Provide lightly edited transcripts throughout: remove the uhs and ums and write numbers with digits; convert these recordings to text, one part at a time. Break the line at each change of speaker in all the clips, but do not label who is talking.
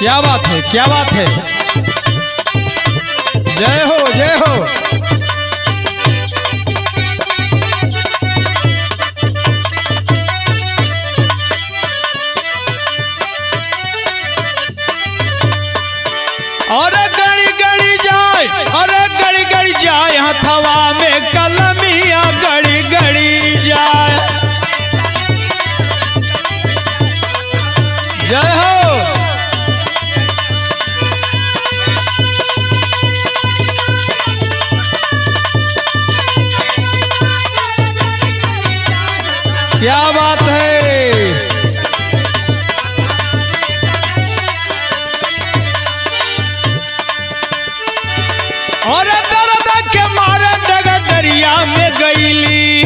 क्या बात है, क्या बात है। जय हो, जय हो। अरे गड़ी गड़ी जाए, अरे गड़ी गड़ी जाए, हथवा में कलमिया गड़ी गड़ी जाए। जय हो। क्या बात है। और दर्द के मारे डगा दरिया में गईली,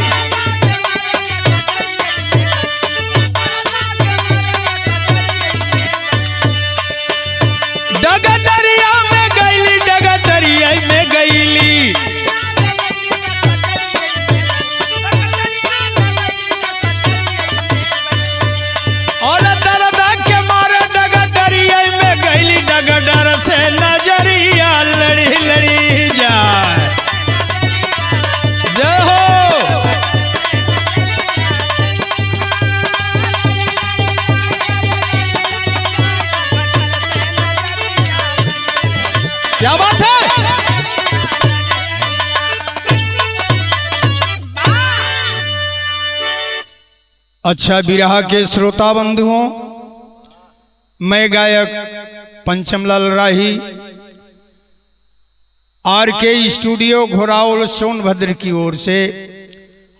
डगा दरिया में गईली, डगा दरिया में गईली। और दर्द के मारे डगा दरिया में गईली, डगा डर से नजरिया लड़ी लड़ी जाए। जय हो। क्या बात है। अच्छा बिरहा के श्रोता बंधुओं, मैं गायक पंचमलाल राही आर के स्टूडियो घोरावल सोनभद्र की ओर से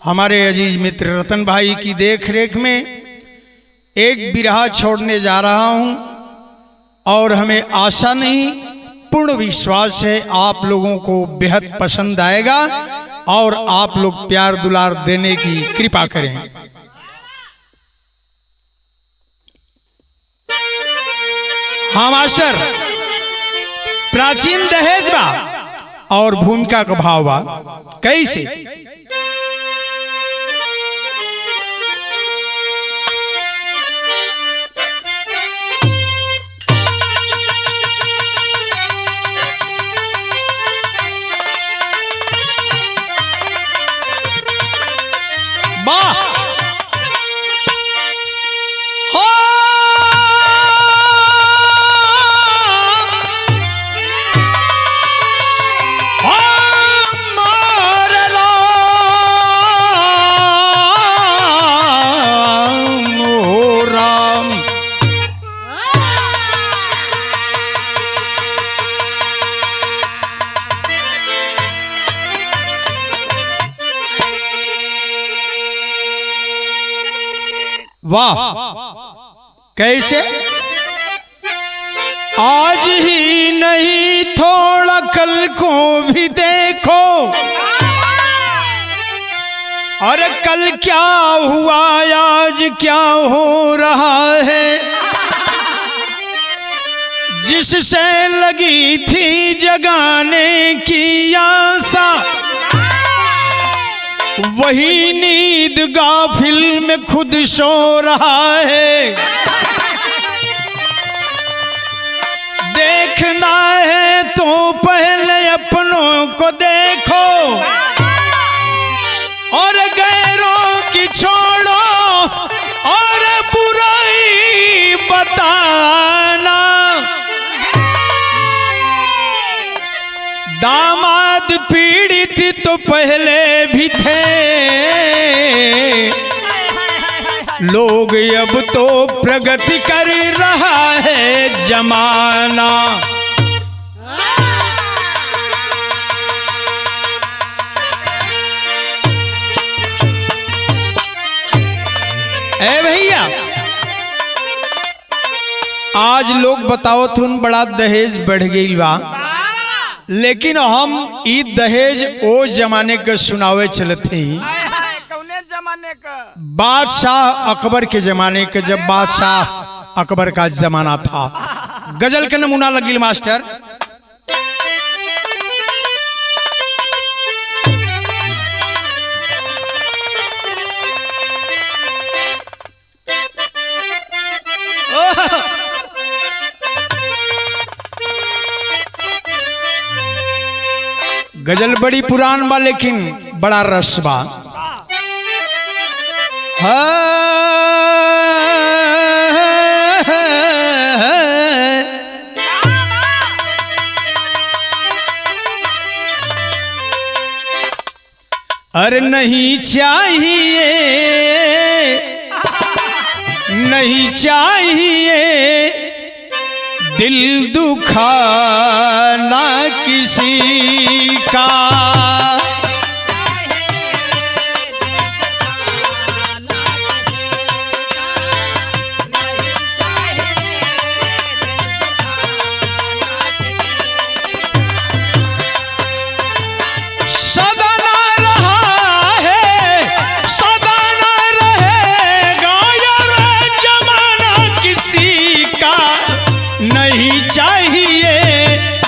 हमारे अजीज मित्र रतन भाई की देखरेख में एक बिरहा छोड़ने जा रहा हूं और हमें आशा नहीं पूर्ण विश्वास है आप लोगों को बेहद पसंद आएगा और आप लोग प्यार दुलार देने की कृपा करें। हाँ मास्टर, प्राचीन दहेज बा और भूमिका का भाव बा कैसे। वाह। वाह कैसे। आज ही नहीं थोड़ा कल को भी देखो, अरे कल क्या हुआ आज क्या हो रहा है। जिससे लगी थी जगाने की आशा, वही नींद गाफिल में खुद सो रहा है। देखना है तो पहले अपनों को देखो और गैरों की छोड़ो और बुराई बताना। दामाद पीड़ित तो पहले भी थे लोग, अब तो प्रगति कर रहा है जमाना। ए भैया, आज लोग बताओ तुम बड़ा दहेज बढ़ गई बा, लेकिन हम ई दहेज ओ जमाने के सुनावे चलते ही।
कौने जमाने का?
बादशाह अकबर के जमाने के, जब बादशाह अकबर का जमाना था। गजल के नमूना लगी मास्टर। गजल बड़ी पुरान बा लेकिन बड़ा रस बा। अरे नहीं चाहिए, नहीं चाहिए दिल दुखाना किसी का। नहीं चाहिए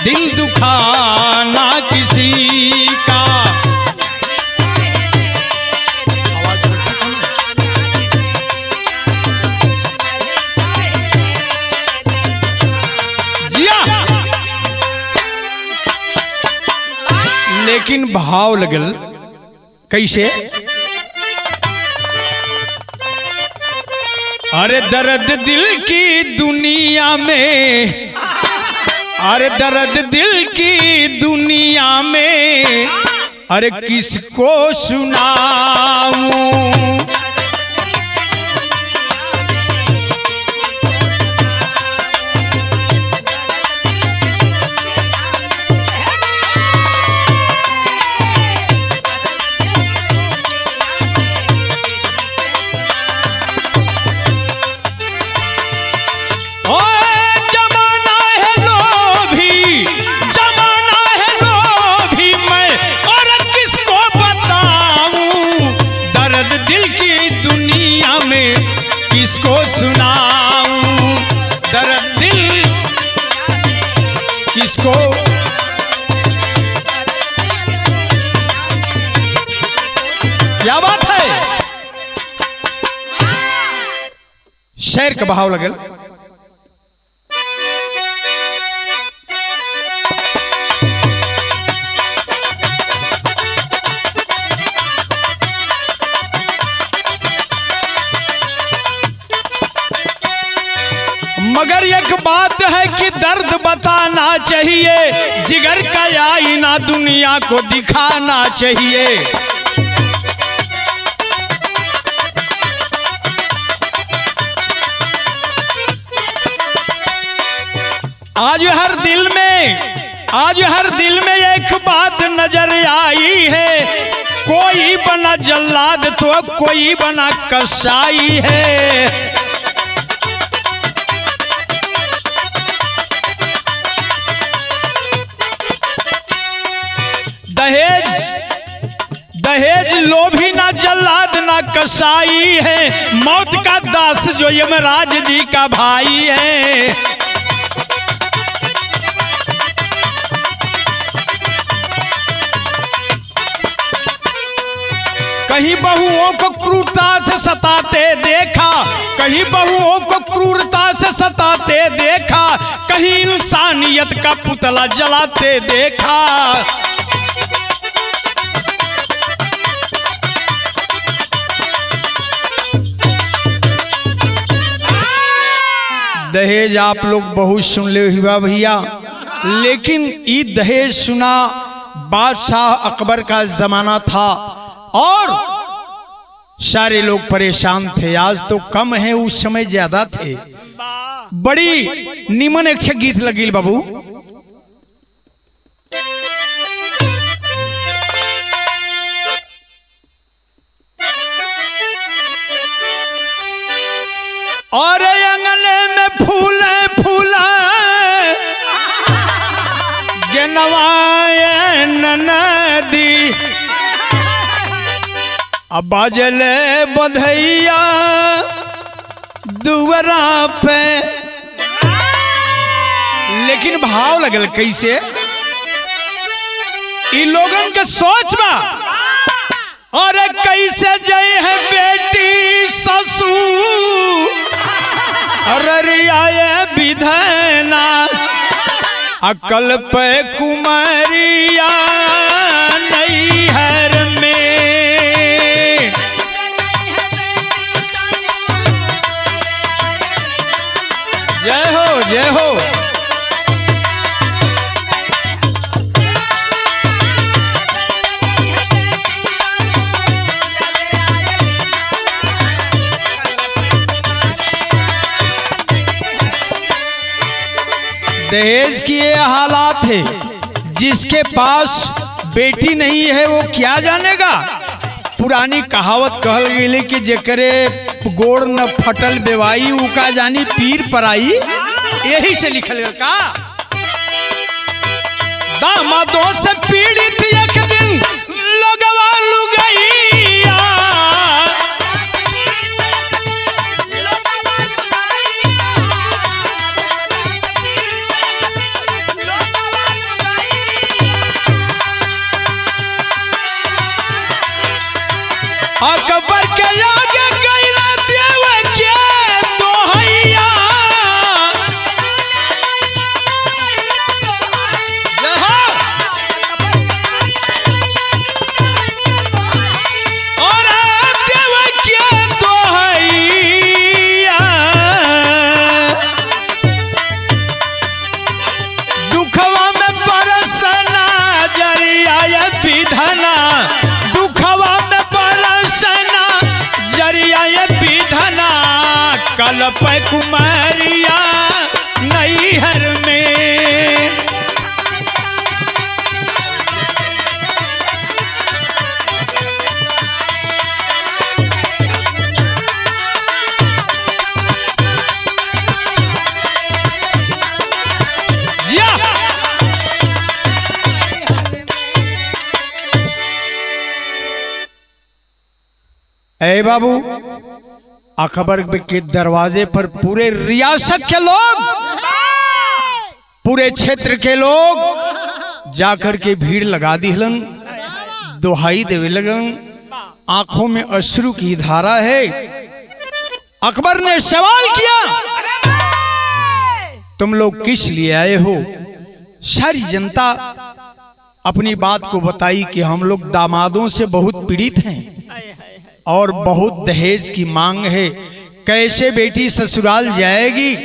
दिल दुखाना किसी का। जिया लेकिन भाव लगल कैसे? अरे दर्द दिल की दुनिया में, अरे दर्द दिल की दुनिया में, अरे किसको सुनाऊं? किसको सुनाऊं दर्द दिल किसको? क्या बात है? शेर का भाव लगल। मगर एक बात है कि दर्द बताना चाहिए, जिगर का आईना दुनिया को दिखाना चाहिए। आज हर दिल में एक बात नजर आई है, कोई बना जल्लाद तो कोई बना कसाई है। दहेज लोभी ना जल्लाद ना कसाई है, मौत का दास जो यमराज जी का भाई है। कहीं बहुओं को क्रूरता से सताते देखा, कहीं बहुओं को क्रूरता से सताते देखा, कहीं इंसानियत का पुतला जलाते देखा। दहेज आप लोग बहुत सुन ले हुआ भैया, लेकिन ये दहेज सुना बादशाह अकबर का जमाना था और सारे लोग परेशान थे। आज तो कम है, उस समय ज्यादा थे। बड़ी निमन एक गीत लगी बाबू। और अंगने में फूले फूला गिनवाए नदी, अब बाजले बधैया दुवरा पे। लेकिन भाव लगल कैसे? इ लोगन के सोच बा, और कैसे जय है बेटी ससुर, अररिया विधना अकल पे कुमारिया दहेज की ये हालात है, जिसके पास बेटी नहीं है वो क्या जानेगा। पुरानी कहावत कहल गई कि जेकरे गोड़ न फटल बेवाई उ का जानी पीर पराई, यही से लिखल गया का। दामादों से पीड़ित एक दिन लगवा लुगैया, अकबर के आगे गैला देव के दोहैया, और देव के दोहैया, दुखवा में बरसना जरिया विधना, दुखवा में जरिया विधना, कल पे कुमारिया नैहर में। ए बाबू, अकबर के दरवाजे पर पूरे रियासत के लोग, पूरे क्षेत्र के लोग जाकर के भीड़ लगा दिलन, दोहाई देवे लगन, आंखों में अश्रु की धारा है। अकबर ने सवाल किया, तुम लोग किस लिए आए हो। सारी जनता अपनी बात को बताई कि हम लोग दामादों से बहुत पीड़ित हैं और बहुत दहेज की मांग है। कैसे बेटी ससुराल जाएगी,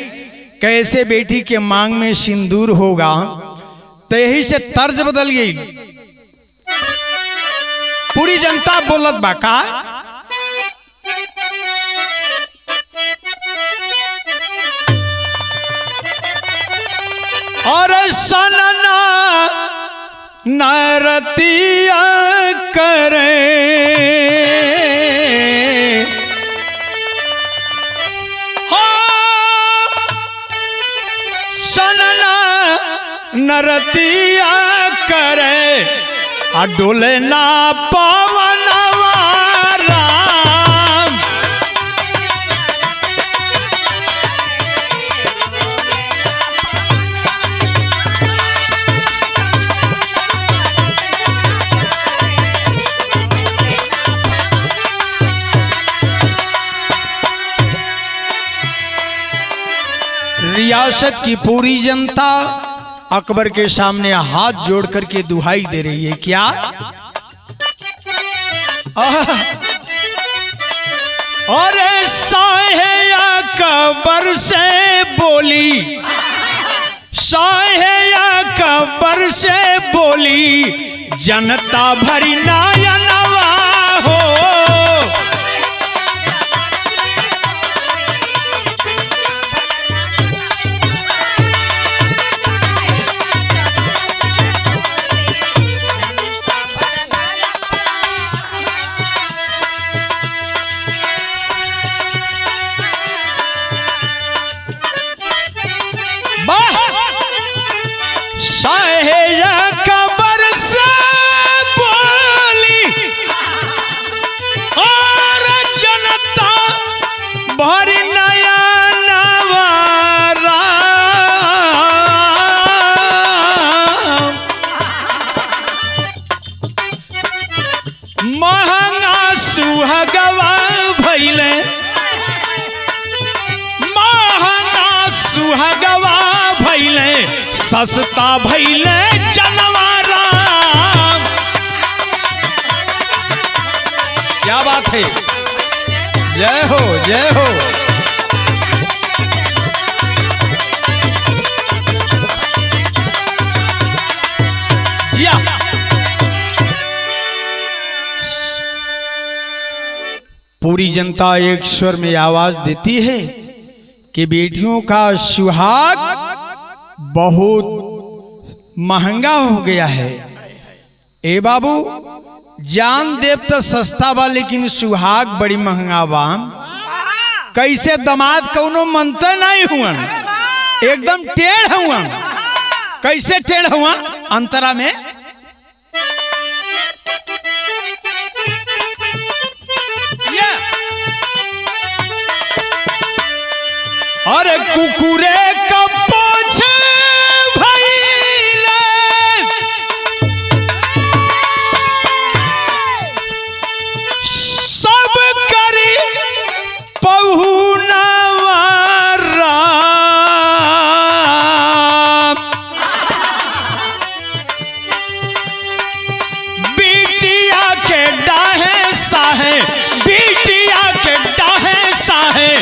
कैसे बेटी के मांग में सिंदूर होगा। तो यही से तर्ज बदल गई, पूरी जनता बोलत बाका। और सनना नरतिया करे, नरतिया करे, आ डोले ना पवनवा राम। रियासत की पूरी जनता अकबर के सामने हाथ जोड़ करके दुहाई दे रही है। क्या अरे साहे अकबर से बोली, साहे अकबर से बोली, जनता भरी नयनवा हो। सस्ता भैले जनवारा। क्या बात है, जय हो जय हो। या पूरी जनता एक स्वर में आवाज देती है कि बेटियों का सुहाग बहुत महंगा हो गया है। ए बाबू, जान देव तो सस्ता बा लेकिन सुहाग बड़ी महंगा बा। कैसे दमाद कौनो मनते नहीं हुआ, एकदम टेढ़ हुआ। कैसे टेढ़ हुआ अंतरा में? अरे कुकुरे का पोछ भइले, सब करी पहुनावा राम। बिटिया के डाहे साहे, बिटिया के डाहे साहे,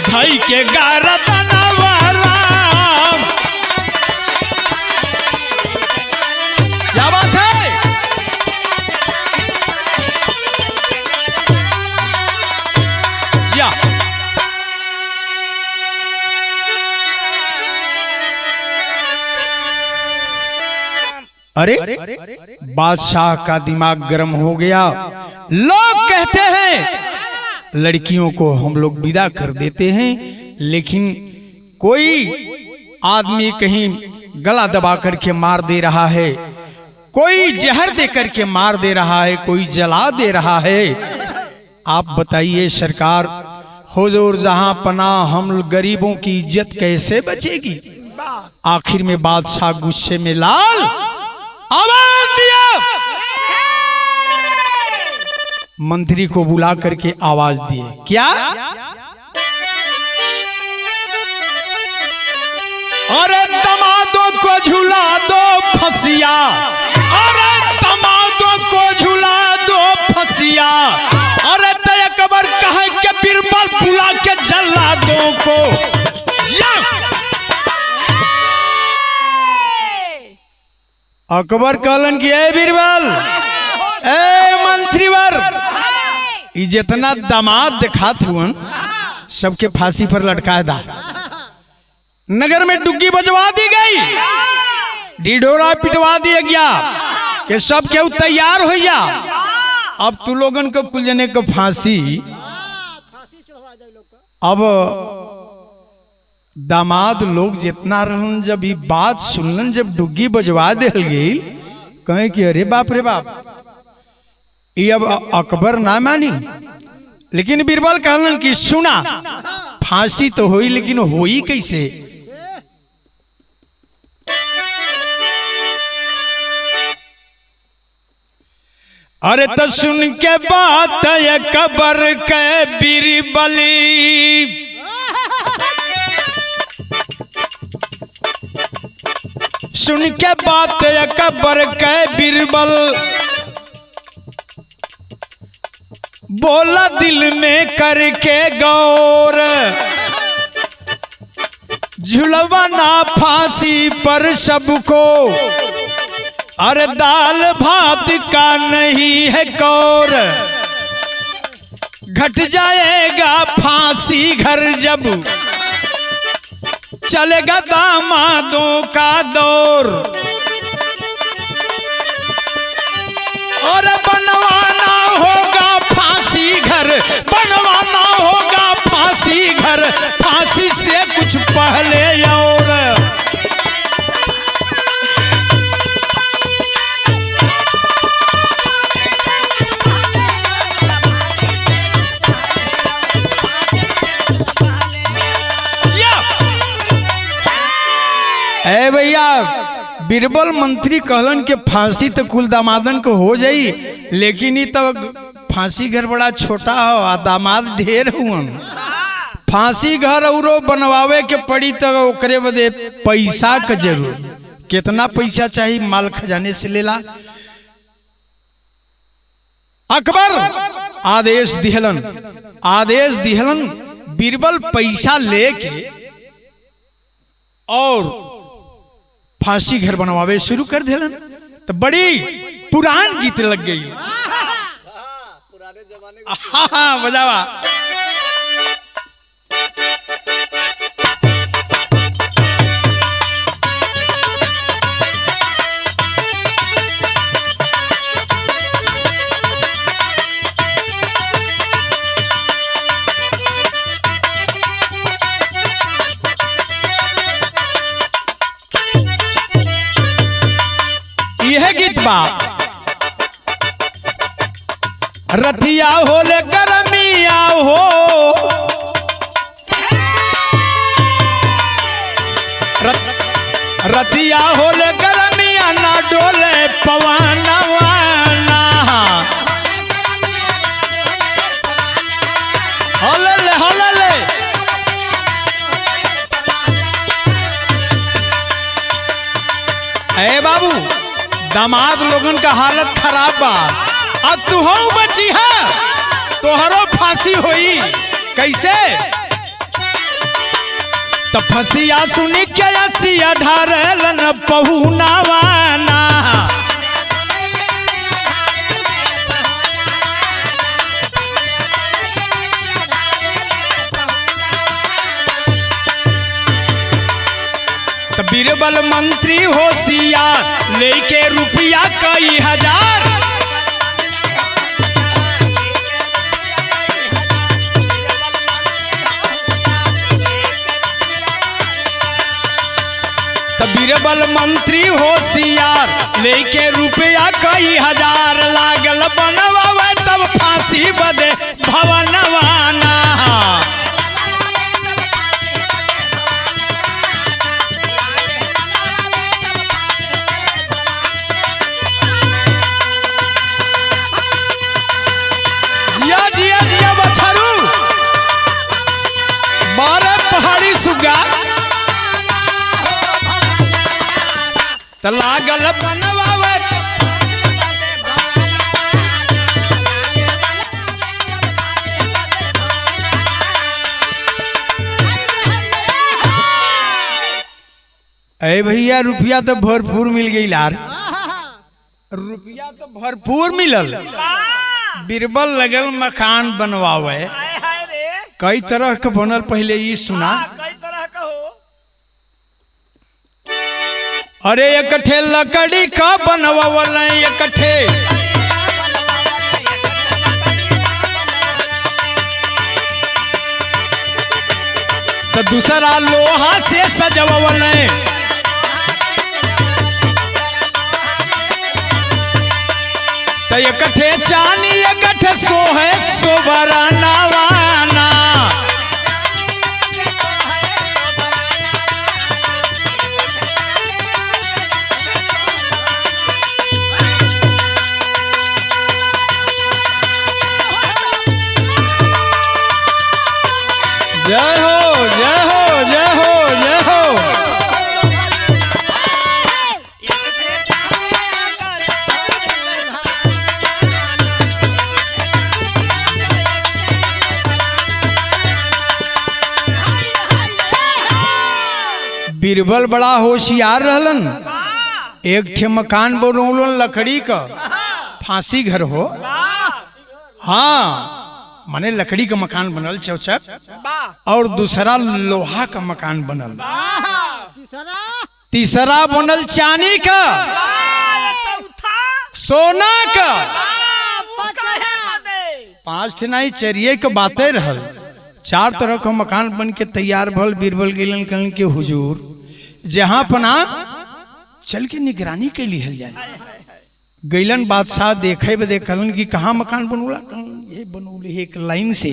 भाई के गारतना वाला। क्या बात है? या अरे बादशाह का दिमाग गर्म हो गया। लोग कहते हैं लड़कियों को हम लोग विदा कर देते हैं, लेकिन कोई आदमी कहीं गला दबा करके मार दे रहा है, कोई जहर दे करके मार दे रहा है, कोई जला दे रहा है। आप बताइए सरकार, हुजूर जहां पनाह, हम गरीबों की इज्जत कैसे बचेगी? आखिर में बादशाह गुस्से में लाल आवाज दिया, मंत्री को बुला करके आवाज दिए। क्या? अरे दमादों को झुला दो फसिया, अरे दमादों को झुला दो फसिया। अरे अकबर कहे के बीरबल बुला के जल्लादों को। अकबर कहलन कि ए बीरबल, ए मंत्रीवर, ये जितना दामाद दिखात हुआ सबके फांसी पर लटका दा। नगर में डुग्गी बजवा दी गई, ढिढोरा पिटवा दिया गया कि सब केहू तैयार हो जा। अब तू लोगन को कुल जने को फांसी। अब दामाद लोग जितना रहन, जब ये बात सुनलन, जब डुग्गी बजवा दिल गई, कहे कि अरे बाप रे बाप, ये अब अकबर ना मानी। लेकिन बीरबल कहलन कि सुना, फांसी तो हुई लेकिन हुई कैसे? अरे तो सुन के बात अकबर के बीरबली, सुन के बात अकबर के बीरबल, बोला दिल में करके गौर, झुलवाना फांसी पर सबको, अरे दाल भात का नहीं है कौर। घट जाएगा फांसी घर जब चलेगा दामादों का दौर। और बनवाना होगा फांसी घर, बनवाना होगा फांसी घर, फांसी से कुछ पहले और। ए भैया, बीरबल मंत्री कहलन के फांसी तो कुल दामादन को हो जाई, लेकिन ये तो फांसी घर बड़ा छोटा हो आ दामाद ढेर हुआ। फांसी घर औरो बनवावे के पड़ी तो ओकरे बदे पैसा का जरूर। कितना पैसा चाहिए? माल खजाने से लेला। अकबर आदेश दिहलन, आदेश दिहलन, बीरबल पैसा लेके और फांसी घर बनवावे शुरू कर दिलन। तो बड़ी पुरान गीत लग गई। पुराने जमाने हाँ बजावा। बा रतिया होले गरमिया हो रतिया होले गरमिया ना डोले पवनवा ना हलले हलले ए बाबू दामाद लोगन का हालत खराब बा अब तू हो बची है तोहरो फांसी होई कैसे तो फसिया सुनी के असिया ढारलन पहुनावाना तो बीरबल मंत्री होशियार लेके रुपया कई हजार बीरबल मंत्री होशियार लेके रुपया कई हजार लागल बनवावे तब फांसी बदे भवनवाना जिया जिया जिया बछरू 12 पहाड़ी सुगा लागल बनवावे अरे भैया रुपया तो भरपूर मिल गई लार रुपया तो भरपूर मिलल बीरबल लगल मकान बनवावे कई तरह के बनल पहले ये सुना अरे इकट्ठे लकड़ी का बनवावल इकट्ठे तो दूसरा लोहा से सजवावल तो इकट्ठे चांदी इकट्ठे सोहे सोबरानावाना जय हो जय हो जय हो जय हो बीरबल बड़ा होशियार रहलन एक ठे मकान बनौलन लकड़ी का फांसी घर हो हाँ माने लकड़ी का मकान बनल चौचक और दूसरा लोहा का मकान बनल तीसरा बनल चांदी का सोना का 5 नहीं चरिये के बातें रहल 4 तरह का मकान बन के तैयार भल बीरबल गेलन कहन के हुजूर जहां पना चल के निगरानी के लिए जाए गैलन बादशाह देखे बदे कहलन कि कहाँ मकान बनौला ये बनौले एक लाइन से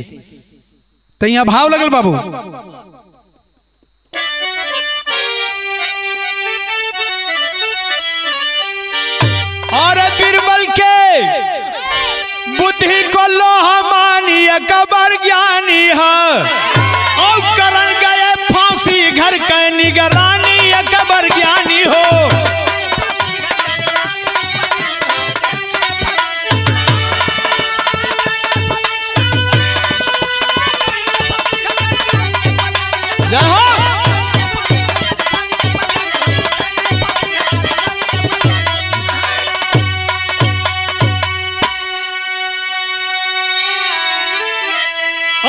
तो यहाँ भाव लगल बाबू और बीरबल के बुद्धि को लोहा मानिय कबर ज्ञानी है और करण गए फांसी घर के निगरानी कबर ज्ञानी हो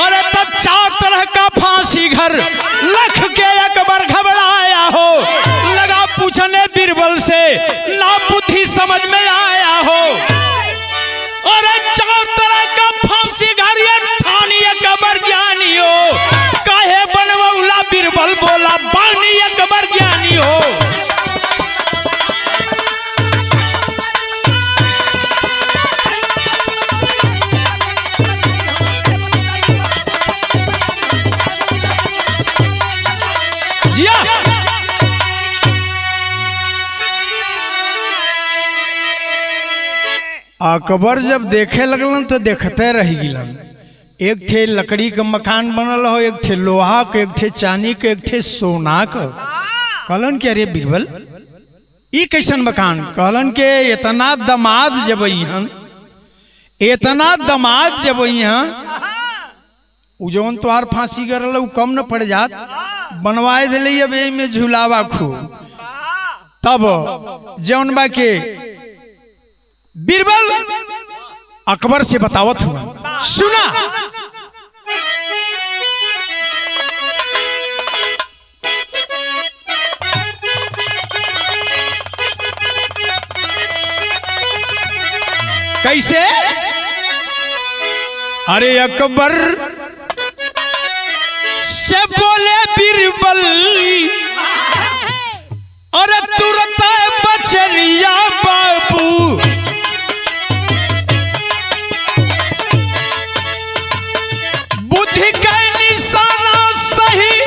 अरे तब 4 तरह का फांसी घर लख के अकबर घबराया हो लगा पूछने बीरबल से ना बुद्धि समझ में आया हो अरे 4 तरह का फांसी घर ये ठानी अकबर ज्ञानी हो काहे बनवौला बीरबल बोला बानी अकबर ज्ञानी हो अकबर जब देखे लगलन तो देखते रह गिलन। एक ठे लकड़ी का मकान बनल हो, एक ठे लोहा के, एक ठे चांदी के, एक ठे सोना का। कहलन के अरे बीरबल ई कैसन मकान? कहलन के इतना दमाद जब अइहन, इतना दमाद जब अइहन, उ जौन तोहार फांसी करल उ कम न पड़ जात, बनवाए दिले अब में झुलावा खूब। तब जौन बा के बीरबल अकबर से बतावत हुआ, सुना कैसे? अरे अकबर से बोले बीरबल, अरे तुरंत बचनिया बाबू, बुद्धि का निशाना सही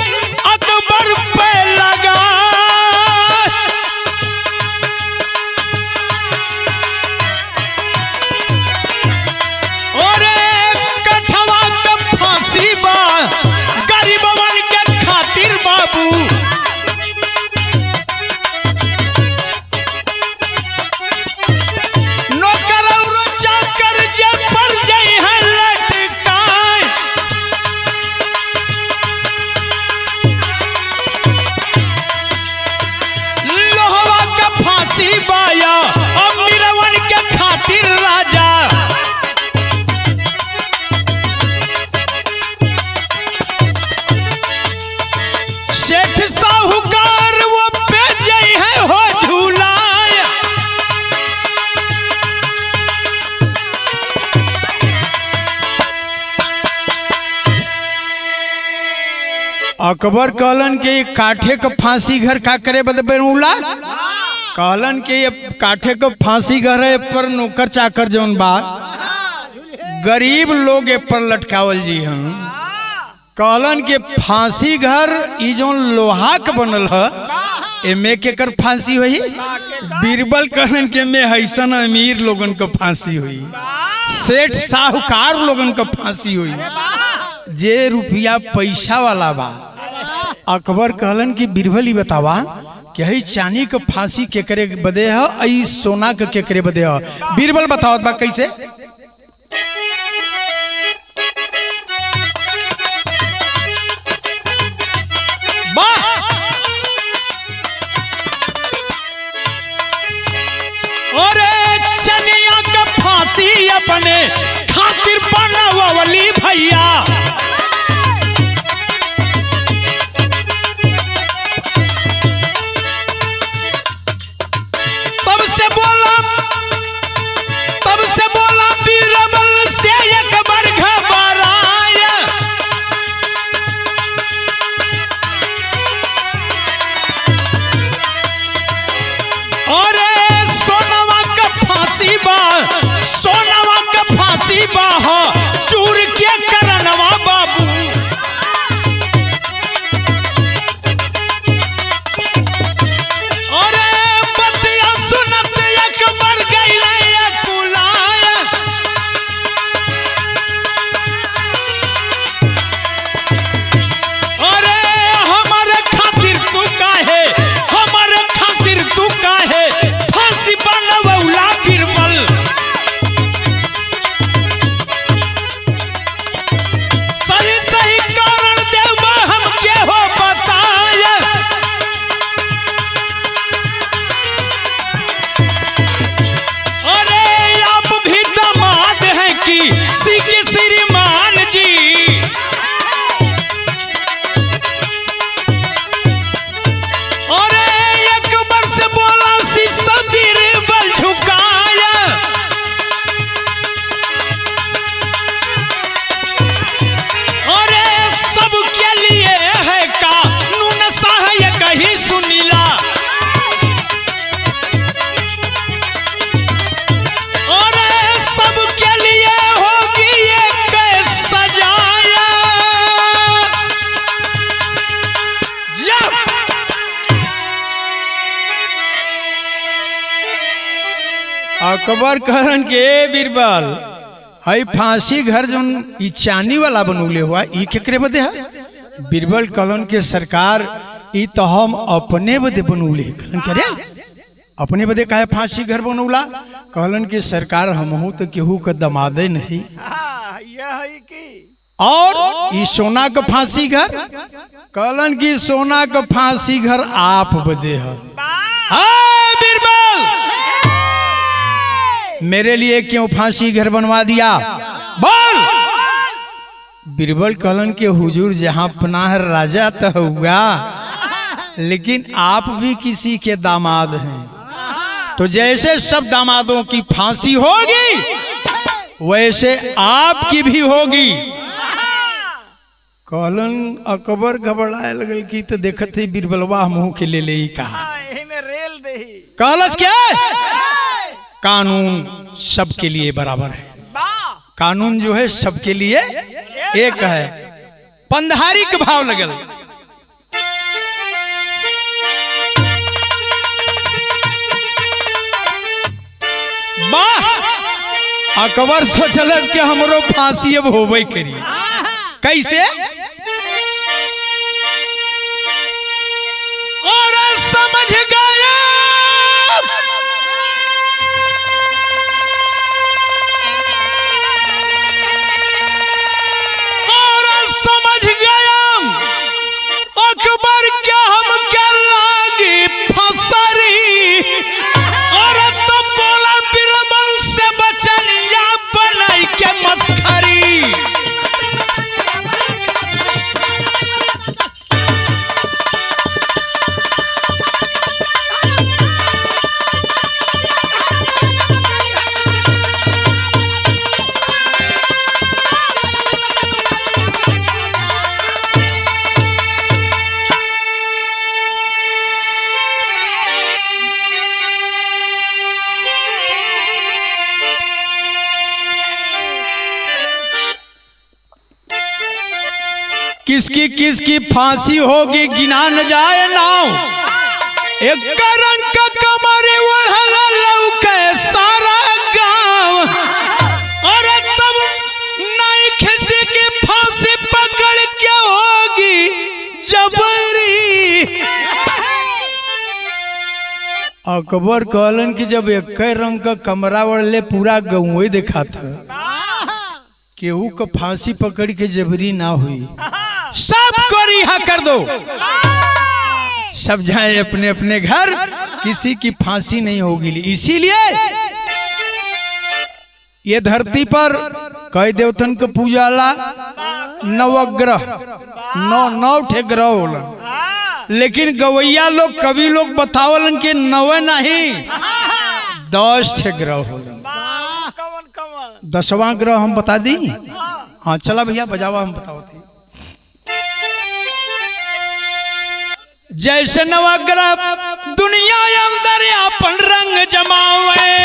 अकबर पे लगा। और कठवा का फांसी बा गरीबवन के खातिर बाबू, नौकर और चाकर जे पर जाई है लटकाए। लोहवा का फांसी बाया अमीरवन के खातिर राजा, सेठ साहूकार वो पे जाई है हो झूलाया। अकबर कहलन के काठे का फांसी घर का करे बदबेला? कहलन के ये काठे का फांसी घर है, पर नौकर चाकर जौन बा गरीब लोग ए पर लटकावल जी हम। कहलन के फांसी घर ई जौन लोहा के बनल है, एमे केकर फांसी हुई? बीरबल कहलन के में हैसन अमीर लोगन को फांसी हुई, सेठ साहूकार लोगन को फांसी हुई, जे रुपया पैसा वाला बा। अकबर कहलन कि बीरबल ही बतावा कि हई चांदी के फांसी के करे बदे है, आई सोना के करे बदे है? बीरबल बताओ बा कैसे? और चनिया का फांसी अपने खातिर बनवली भैया, तब से बोला अकबर कहन के बीरबल हई फांसी घर जो ई चानी वाला बनौले हुआ ई केकरे बदे है? बीरबल कहलन के सरकार ई तो हम अपने बदे बनौले। कहलन के रे अपने बदे काहे फांसी घर बनौला? कहलन के सरकार हमहू तो केहू का दमादे नहीं
यह है की
और ई सोना का फांसी घर। कहलन की सोना का फांसी घर आप बदे है। हाँ बीरबल मेरे लिए क्यों फांसी घर बनवा दिया बोल? बीरबल कहलन के हुजूर जहां पनाह राजा तो हुआ, लेकिन आप भी किसी के दामाद हैं, तो जैसे सब दामादों की फांसी होगी वैसे आपकी भी होगी। कहलन अकबर घबराए लगल की तो देखते ही बीरबलवा मुंह के ले ही कहा
में रेल दे
कहलस क्या कानून सबके लिए बराबर है। कानून जो है सबके लिए एक है। पंधारी के भाव लगल वाह अकबर सोचल कि हमरो फांसी अब होबे करी। कैसे? और समझ गया अकबर क्या हम क्या लागी फसरी। और तो बोला बीरबल से बचनिया बनाई के मस्खरी। किसकी किसकी फांसी होगी गिना न जाए नाव। एक रंग का कमरे लौके सारा गांव। और तब नहीं किसी की फांसी पकड़ के होगी जबरी। अकबर कहलन कि जब एक रंग का कमरा वाले पूरा गाँव ही देखा था, केहू का फांसी पकड़ के जबरी ना हुई, सबको रिहा कर दो, सब जाए अपने अपने घर, किसी की फांसी नहीं होगी। इसीलिए ये धरती पर कई देवतन को पूजा ला नवग्रह नौ ठे ग्रह होला, लेकिन गवैया लोग कवि लोग बतावलन के 9 नहीं 10 ठे ग्रह होला। 10वां ग्रह हम बता दी। हाँ चला भैया बजावा हम बताओ थे। जैसे नवग्रह दुनिया अंदर अपन रंग जमावे।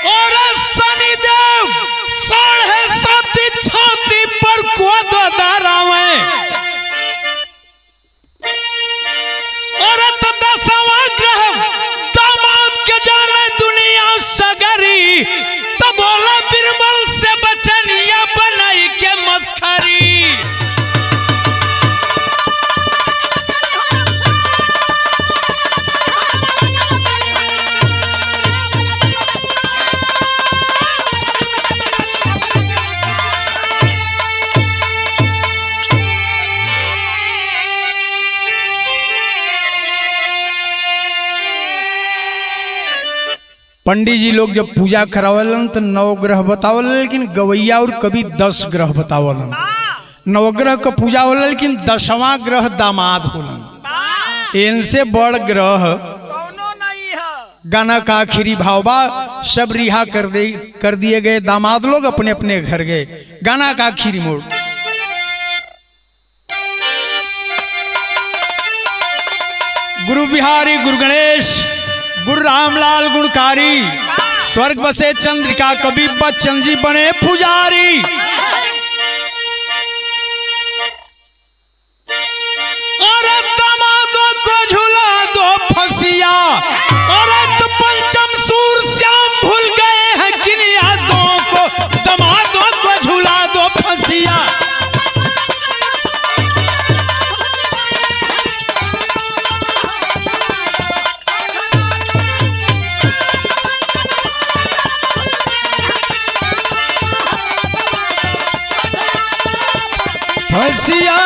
और शनिदेव 7.5 छाती पर कोद दारावे। और 10वां ग्रह के जाने दुनिया सगरी। तब बोला बीरबल से बचनिया बनाई के मस्खरी। पंडित जी लोग जब पूजा करावलन तो 9 ग्रह बतावल, लेकिन गवैया और कभी 10 ग्रह बतावलन। नवग्रह का पूजा होला, लेकिन 10वां ग्रह दामाद होलन। इनसे बड़ ग्रह गाना का आखिरी भावबा सब रिहा कर दिए गए। दामाद लोग अपने अपने घर गए। गाना का आखिरी मोड़। गुरु बिहारी गुरु गणेश गुरु रामलाल गुणकारी स्वर्ग बसे चंद्रिका कवि बच्चन जी बने पुजारी। और दामादों को झुला दो फसिया, और तो पंचम सूर श्याम भूल गए हैं किन यादों को, दामादों को झुला दो फसिया। फसिया